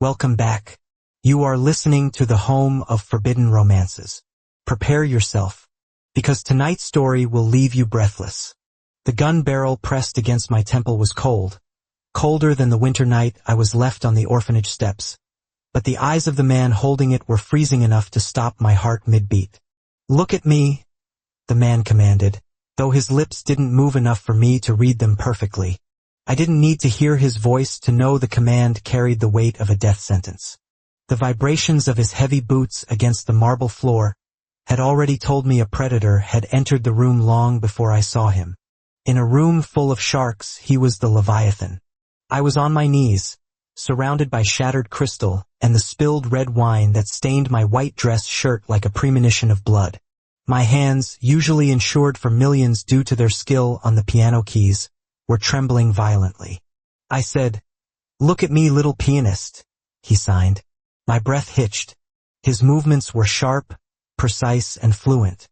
Welcome back. You are listening to the home of forbidden romances. Prepare yourself, because tonight's story will leave you breathless. The gun barrel pressed against my temple was cold, colder than the winter night I was left on the orphanage steps, but the eyes of the man holding it were freezing enough to stop my heart mid-beat. "Look at me," the man commanded, though his lips didn't move enough for me to read them perfectly. I didn't need to hear his voice to know the command carried the weight of a death sentence. The vibrations of his heavy boots against the marble floor had already told me a predator had entered the room long before I saw him. In a room full of sharks, he was the Leviathan. I was on my knees, surrounded by shattered crystal and the spilled red wine that stained my white dress shirt like a premonition of blood. My hands, usually insured for millions due to their skill on the piano keys, were trembling violently. I said, "Look at me, little pianist," he signed. My breath hitched. His movements were sharp, precise, and fluent.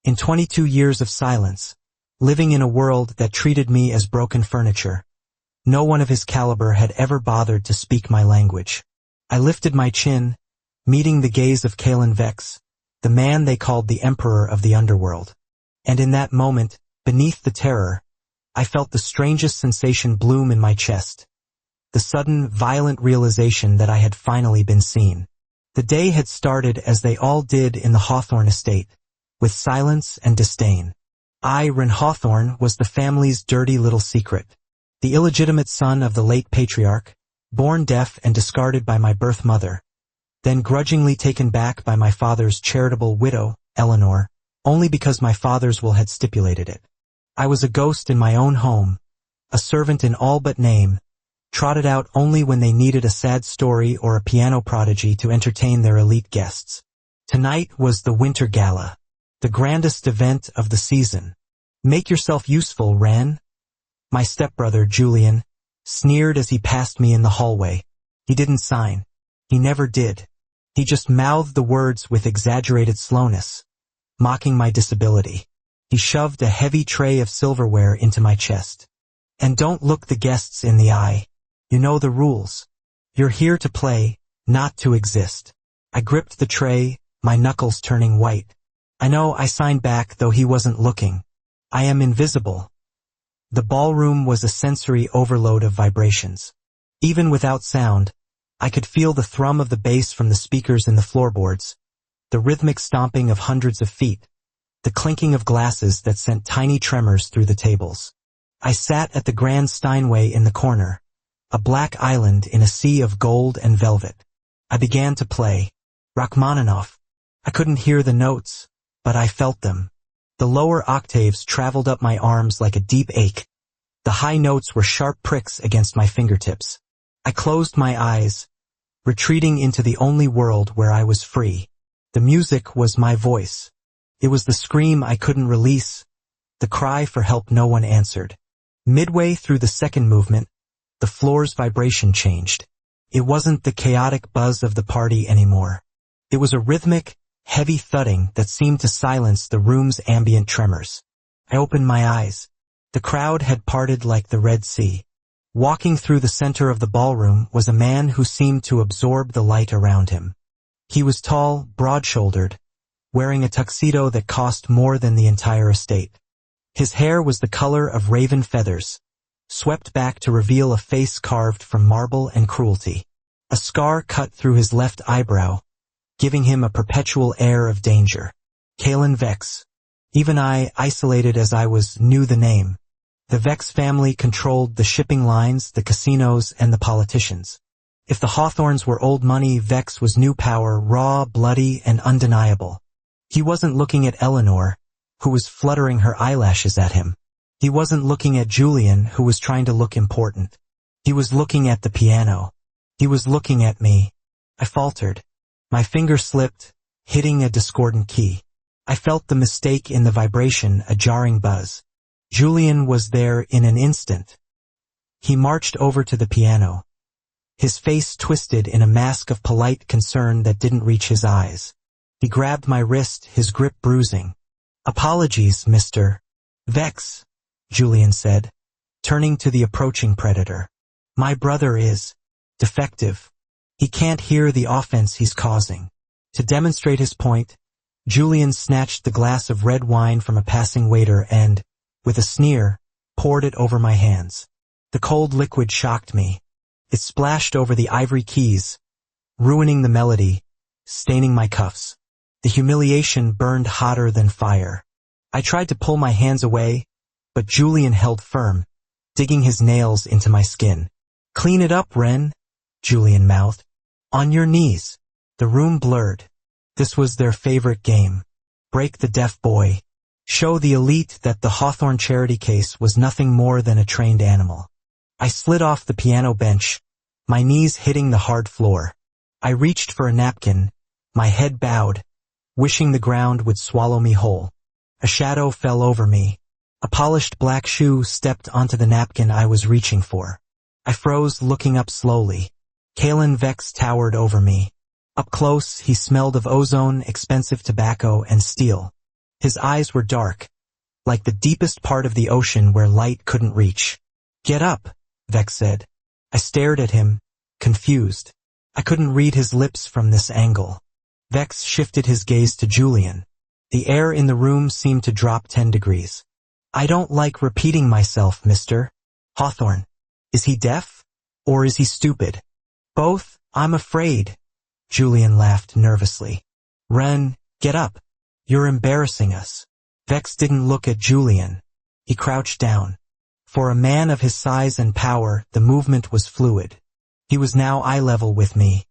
In 22 years of silence, living in a world that treated me as broken furniture, no one of his caliber had ever bothered to speak my language. I lifted my chin, meeting the gaze of Kalen Vex, the man they called the Emperor of the Underworld. And in that moment, beneath the terror, I felt the strangest sensation bloom in my chest. The sudden, violent realization that I had finally been seen. The day had started as they all did in the Hawthorne estate, with silence and disdain. I, Ren Hawthorne, was the family's dirty little secret. The illegitimate son of the late patriarch, born deaf and discarded by my birth mother, then grudgingly taken back by my father's charitable widow, Eleanor, only because my father's will had stipulated it. I was a ghost in my own home, a servant in all but name, trotted out only when they needed a sad story or a piano prodigy to entertain their elite guests. Tonight was the Winter Gala, the grandest event of the season. "Make yourself useful, Ren," my stepbrother, Julian, sneered as he passed me in the hallway. He didn't sign. He never did. He just mouthed the words with exaggerated slowness, mocking my disability. He shoved a heavy tray of silverware into my chest. "And don't look the guests in the eye. You know the rules. You're here to play, not to exist." I gripped the tray, my knuckles turning white. "I know," I signed back, though he wasn't looking. "I am invisible." The ballroom was a sensory overload of vibrations. Even without sound, I could feel the thrum of the bass from the speakers in the floorboards, the rhythmic stomping of hundreds of feet, the clinking of glasses that sent tiny tremors through the tables. I sat at the grand Steinway in the corner, a black island in a sea of gold and velvet. I began to play. Rachmaninoff. I couldn't hear the notes, but I felt them. The lower octaves traveled up my arms like a deep ache. The high notes were sharp pricks against my fingertips. I closed my eyes, retreating into the only world where I was free. The music was my voice. It was the scream I couldn't release, the cry for help no one answered. Midway through the second movement, the floor's vibration changed. It wasn't the chaotic buzz of the party anymore. It was a rhythmic, heavy thudding that seemed to silence the room's ambient tremors. I opened my eyes. The crowd had parted like the Red Sea. Walking through the center of the ballroom was a man who seemed to absorb the light around him. He was tall, broad-shouldered, wearing a tuxedo that cost more than the entire estate. His hair was the color of raven feathers, swept back to reveal a face carved from marble and cruelty. A scar cut through his left eyebrow, giving him a perpetual air of danger. Kalen Vex. Even I, isolated as I was, knew the name. The Vex family controlled the shipping lines, the casinos, and the politicians. If the Hawthorns were old money, Vex was new power, raw, bloody, and undeniable. He wasn't looking at Eleanor, who was fluttering her eyelashes at him. He wasn't looking at Julian, who was trying to look important. He was looking at the piano. He was looking at me. I faltered. My finger slipped, hitting a discordant key. I felt the mistake in the vibration, a jarring buzz. Julian was there in an instant. He marched over to the piano. His face twisted in a mask of polite concern that didn't reach his eyes. He grabbed my wrist, his grip bruising. "Apologies, Mr. Vex," Julian said, turning to the approaching predator. "My brother is defective. He can't hear the offense he's causing. To demonstrate his point, Julian snatched the glass of red wine from a passing waiter and, with a sneer, poured it over my hands. The cold liquid shocked me. It splashed over the ivory keys, ruining the melody, staining my cuffs. The humiliation burned hotter than fire. I tried to pull my hands away, but Julian held firm, digging his nails into my skin. "Clean it up, Ren," Julian mouthed. "On your knees." The room blurred. This was their favorite game. Break the deaf boy. Show the elite that the Hawthorne charity case was nothing more than a trained animal. I slid off the piano bench, my knees hitting the hard floor. I reached for a napkin, my head bowed, wishing the ground would swallow me whole. A shadow fell over me. A polished black shoe stepped onto the napkin I was reaching for. I froze, looking up slowly. Kalen Vex towered over me. Up close, he smelled of ozone, expensive tobacco, and steel. His eyes were dark, like the deepest part of the ocean where light couldn't reach. "Get up," Vex said. I stared at him, confused. I couldn't read his lips from this angle. Vex shifted his gaze to Julian. The air in the room seemed to drop 10 degrees. "I don't like repeating myself, Mr. Hawthorne. Is he deaf? Or is he stupid?" "Both, I'm afraid." Julian laughed nervously. "Ren, get up. You're embarrassing us." Vex didn't look at Julian. He crouched down. For a man of his size and power, the movement was fluid. He was now eye level with me.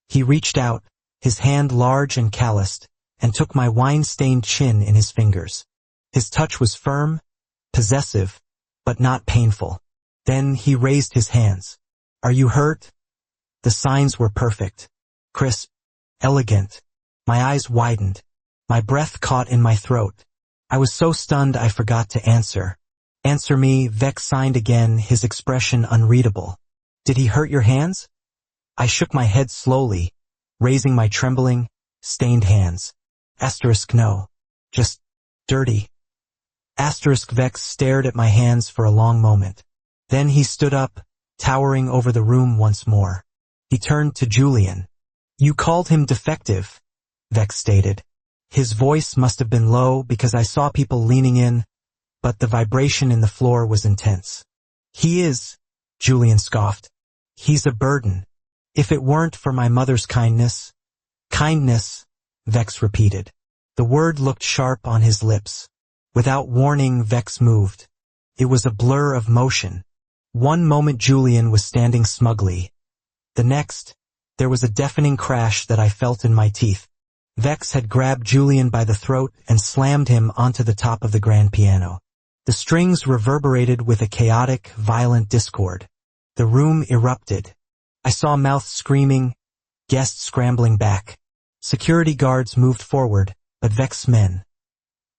He reached out, his hand large and calloused, and took my wine-stained chin in his fingers. His touch was firm, possessive, but not painful. Then he raised his hands. "Are you hurt?" The signs were perfect. Crisp, elegant. My eyes widened. My breath caught in my throat. I was so stunned I forgot to answer. "Answer me," Vex signed again, his expression unreadable. "Did he hurt your hands?" I shook my head slowly, raising my trembling, stained hands. No. Just dirty. Vex stared at my hands for a long moment. Then he stood up, towering over the room once more. He turned to Julian. "You called him defective," Vex stated. His voice must have been low because I saw people leaning in, but the vibration in the floor was intense. "He is," Julian scoffed. "He's a burden. If it weren't for my mother's kindness." "Kindness," Vex repeated. The word looked sharp on his lips. Without warning, Vex moved. It was a blur of motion. One moment Julian was standing smugly. The next, there was a deafening crash that I felt in my teeth. Vex had grabbed Julian by the throat and slammed him onto the top of the grand piano. The strings reverberated with a chaotic, violent discord. The room erupted. I saw mouths screaming, guests scrambling back. Security guards moved forward, but Vex's men,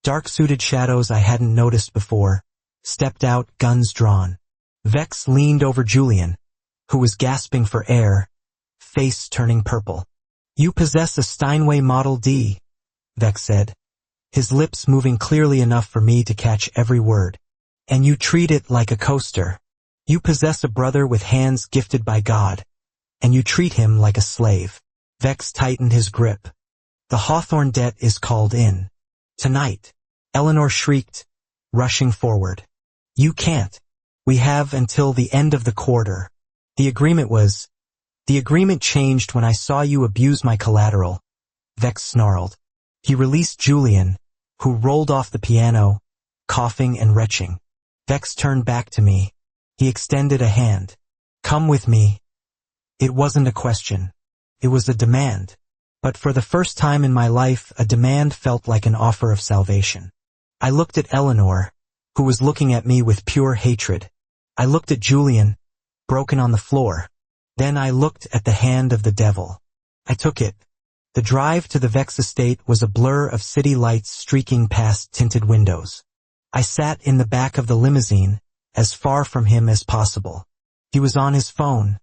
dark-suited shadows I hadn't noticed before, stepped out, guns drawn. Vex leaned over Julian, who was gasping for air, face turning purple. "You possess a Steinway Model D," Vex said, his lips moving clearly enough for me to catch every word. "And you treat it like a coaster. You possess a brother with hands gifted by God, and you treat him like a slave." Vex tightened his grip. "The Hawthorne debt is called in. Tonight," Eleanor shrieked, rushing forward. "You can't. We have until the end of the quarter. The agreement changed when I saw you abuse my collateral," Vex snarled. He released Julian, who rolled off the piano, coughing and retching. Vex turned back to me. He extended a hand. "Come with me." It wasn't a question. It was a demand. But for the first time in my life, a demand felt like an offer of salvation. I looked at Eleanor, who was looking at me with pure hatred. I looked at Julian, broken on the floor. Then I looked at the hand of the devil. I took it. The drive to the Vex estate was a blur of city lights streaking past tinted windows. I sat in the back of the limousine, as far from him as possible. He was on his phone,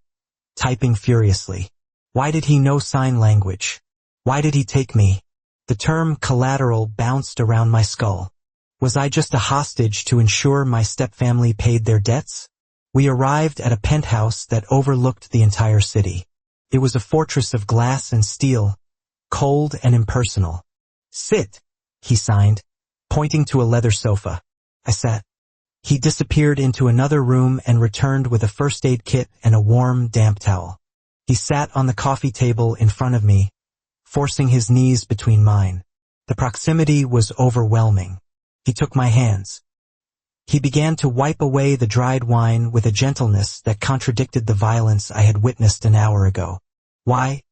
typing furiously. Why did he know sign language? Why did he take me? The term collateral bounced around my skull. Was I just a hostage to ensure my stepfamily paid their debts? We arrived at a penthouse that overlooked the entire city. It was a fortress of glass and steel, cold and impersonal. "Sit," he signed, pointing to a leather sofa. I sat. He disappeared into another room and returned with a first aid kit and a warm, damp towel. He sat on the coffee table in front of me, forcing his knees between mine. The proximity was overwhelming. He took my hands. He began to wipe away the dried wine with a gentleness that contradicted the violence I had witnessed an hour ago. "Why?"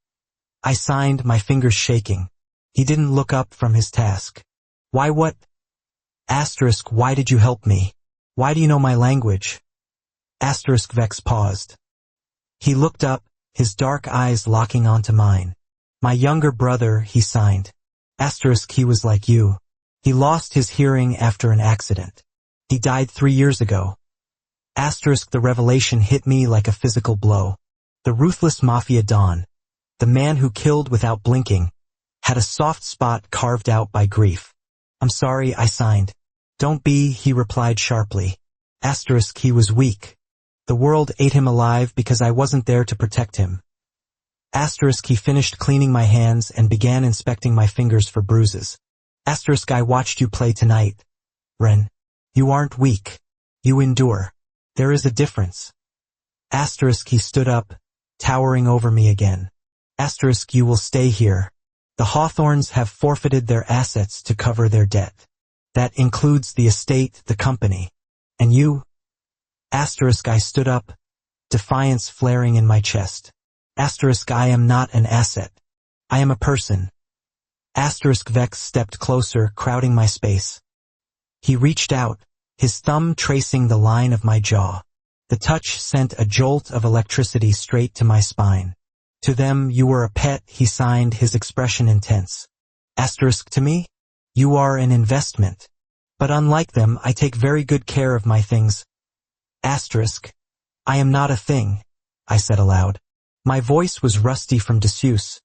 I signed, my fingers shaking. He didn't look up from his task. "Why what?" Asterisk, why did you help me? Why do you know my language? Asterisk Vex paused. He looked up, his dark eyes locking onto mine. "My younger brother," he signed. Asterisk, he was like you. He lost his hearing after an accident. He died 3 years ago. Asterisk, the revelation hit me like a physical blow. The ruthless Mafia Don, the man who killed without blinking, had a soft spot carved out by grief. "I'm sorry," I signed. "Don't be," he replied sharply. Asterisk, he was weak. The world ate him alive because I wasn't there to protect him. Asterisk, he finished cleaning my hands and began inspecting my fingers for bruises. Asterisk, I watched you play tonight. Ren, you aren't weak. You endure. There is a difference. Asterisk, he stood up, towering over me again. Asterisk, you will stay here. The Hawthorns have forfeited their assets to cover their debt. That includes the estate, the company. And you? Asterisk, I stood up, defiance flaring in my chest. Asterisk, I am not an asset. I am a person. Asterisk, Vex stepped closer, crowding my space. He reached out, his thumb tracing the line of my jaw. The touch sent a jolt of electricity straight to my spine. To them, you were a pet, he signed, his expression intense. Asterisk, to me? You are an investment. But unlike them, I take very good care of my things. Asterisk, I am not a thing, I said aloud. My voice was rusty from disuse,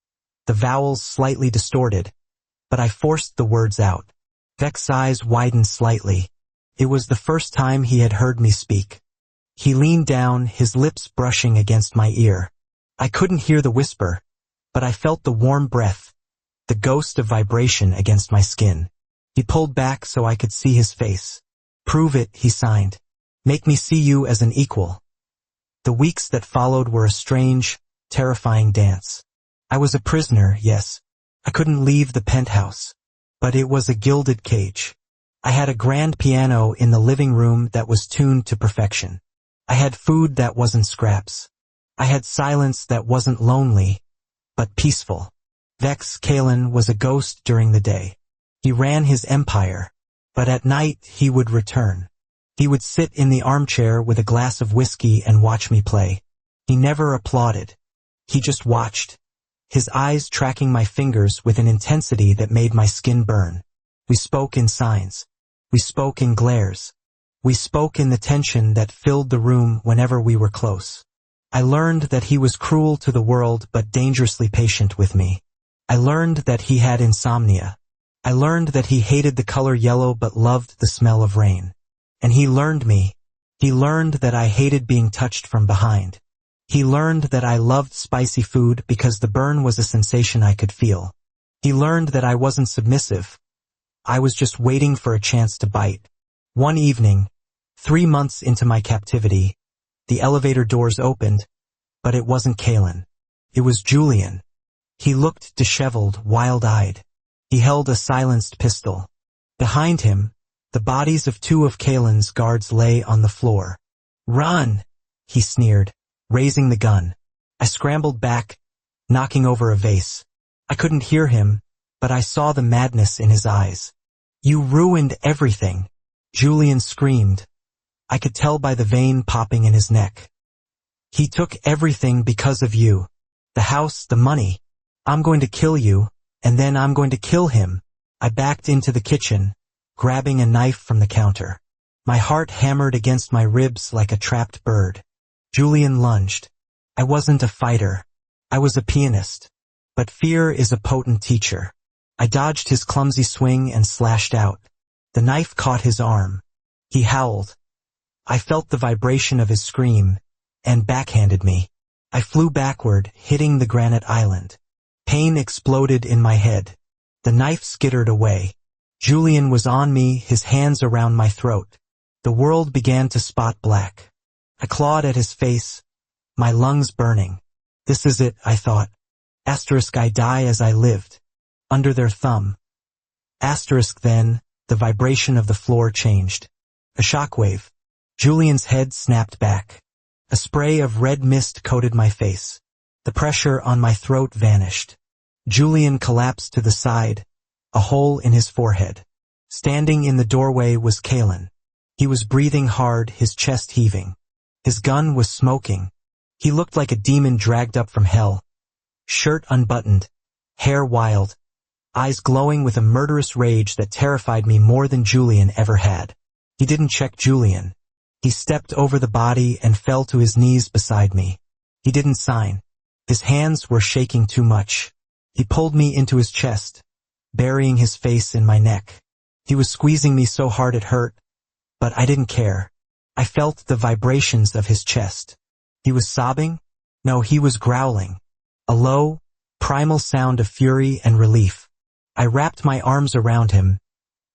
the vowels slightly distorted, but I forced the words out. Vex's eyes widened slightly. It was the first time he had heard me speak. He leaned down, his lips brushing against my ear. I couldn't hear the whisper, but I felt the warm breath, the ghost of vibration against my skin. He pulled back so I could see his face. Prove it, he signed. Make me see you as an equal. The weeks that followed were a strange, terrifying dance. I was a prisoner, yes. I couldn't leave the penthouse. But it was a gilded cage. I had a grand piano in the living room that was tuned to perfection. I had food that wasn't scraps. I had silence that wasn't lonely, but peaceful. Vex Kalen was a ghost during the day. He ran his empire, but at night he would return. He would sit in the armchair with a glass of whiskey and watch me play. He never applauded. He just watched, his eyes tracking my fingers with an intensity that made my skin burn. We spoke in signs. We spoke in glares. We spoke in the tension that filled the room whenever we were close. I learned that he was cruel to the world but dangerously patient with me. I learned that he had insomnia. I learned that he hated the color yellow but loved the smell of rain. And he learned me. He learned that I hated being touched from behind. He learned that I loved spicy food because the burn was a sensation I could feel. He learned that I wasn't submissive. I was just waiting for a chance to bite. One evening, 3 months into my captivity, the elevator doors opened, but it wasn't Kalen. It was Julian. He looked disheveled, wild-eyed. He held a silenced pistol. Behind him, the bodies of 2 of Kalen's guards lay on the floor. "Run!" he sneered, raising the gun. I scrambled back, knocking over a vase. I couldn't hear him, but I saw the madness in his eyes. "You ruined everything!" Julian screamed. I could tell by the vein popping in his neck. "He took everything because of you. The house, the money. I'm going to kill you, and then I'm going to kill him." I backed into the kitchen, grabbing a knife from the counter. My heart hammered against my ribs like a trapped bird. Julian lunged. I wasn't a fighter. I was a pianist. But fear is a potent teacher. I dodged his clumsy swing and slashed out. The knife caught his arm. He howled. I felt the vibration of his scream, and backhanded me. I flew backward, hitting the granite island. Pain exploded in my head. The knife skittered away. Julian was on me, his hands around my throat. The world began to spot black. I clawed at his face, my lungs burning. This is it, I thought. Asterisk, I die as I lived. Under their thumb. Asterisk, then, the vibration of the floor changed. A shockwave. Julian's head snapped back. A spray of red mist coated my face. The pressure on my throat vanished. Julian collapsed to the side, a hole in his forehead. Standing in the doorway was Kalen. He was breathing hard, his chest heaving. His gun was smoking. He looked like a demon dragged up from hell. Shirt unbuttoned, hair wild, eyes glowing with a murderous rage that terrified me more than Julian ever had. He didn't check Julian. He stepped over the body and fell to his knees beside me. He didn't sign. His hands were shaking too much. He pulled me into his chest, burying his face in my neck. He was squeezing me so hard it hurt, but I didn't care. I felt the vibrations of his chest. He was sobbing? No, he was growling. A low, primal sound of fury and relief. I wrapped my arms around him,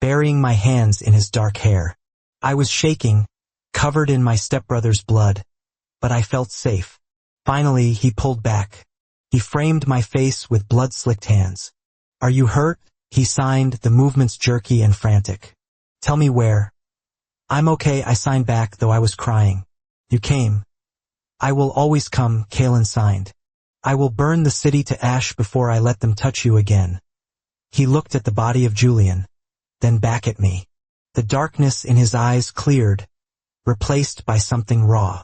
burying my hands in his dark hair. I was shaking, covered in my stepbrother's blood, but I felt safe. Finally, he pulled back. He framed my face with blood-slicked hands. Are you hurt? He signed, the movements jerky and frantic. Tell me where. I'm okay, I signed back, though I was crying. You came. I will always come, Kalen signed. I will burn the city to ash before I let them touch you again. He looked at the body of Julian, then back at me. The darkness in his eyes cleared, replaced by something raw.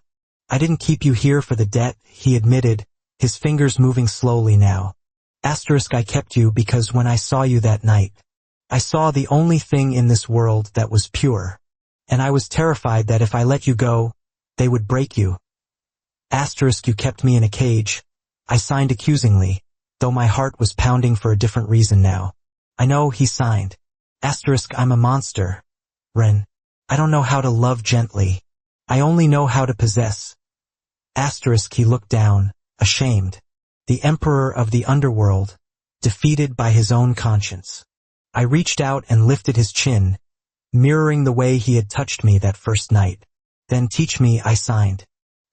I didn't keep you here for the debt, he admitted, his fingers moving slowly now. Asterisk, I kept you because when I saw you that night, I saw the only thing in this world that was pure. And I was terrified that if I let you go, they would break you. Asterisk, you kept me in a cage. I signed accusingly, though my heart was pounding for a different reason now. I know, he signed. Asterisk, I'm a monster. Ren. I don't know how to love gently. I only know how to possess. Asterisk, he looked down, ashamed. The emperor of the underworld, defeated by his own conscience. I reached out and lifted his chin, mirroring the way he had touched me that first night. Then teach me, I signed.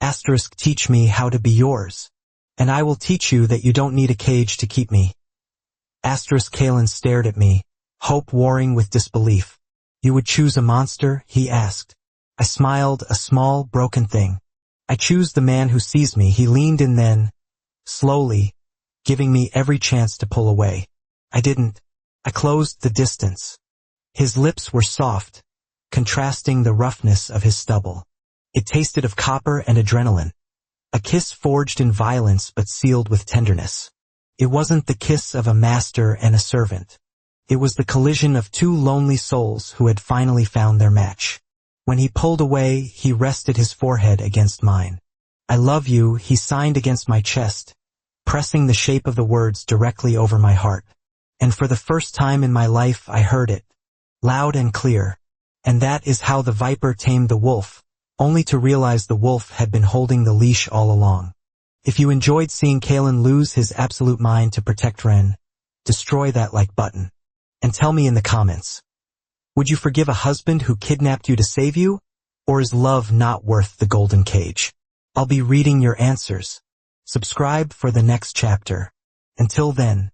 Asterisk, teach me how to be yours. And I will teach you that you don't need a cage to keep me. Asterisk, Kalen stared at me, hope warring with disbelief. You would choose a monster? He asked. I smiled, a small, broken thing. I choose the man who sees me. He leaned in then, slowly, giving me every chance to pull away. I didn't. I closed the distance. His lips were soft, contrasting the roughness of his stubble. It tasted of copper and adrenaline. A kiss forged in violence but sealed with tenderness. It wasn't the kiss of a master and a servant. It was the collision of two lonely souls who had finally found their match. When he pulled away, he rested his forehead against mine. I love you, he signed against my chest, pressing the shape of the words directly over my heart. And for the first time in my life I heard it, loud and clear. And that is how the viper tamed the wolf, only to realize the wolf had been holding the leash all along. If you enjoyed seeing Kalen lose his absolute mind to protect Ren, destroy that like button. And tell me in the comments. Would you forgive a husband who kidnapped you to save you? Or is love not worth the golden cage? I'll be reading your answers. Subscribe for the next chapter. Until then.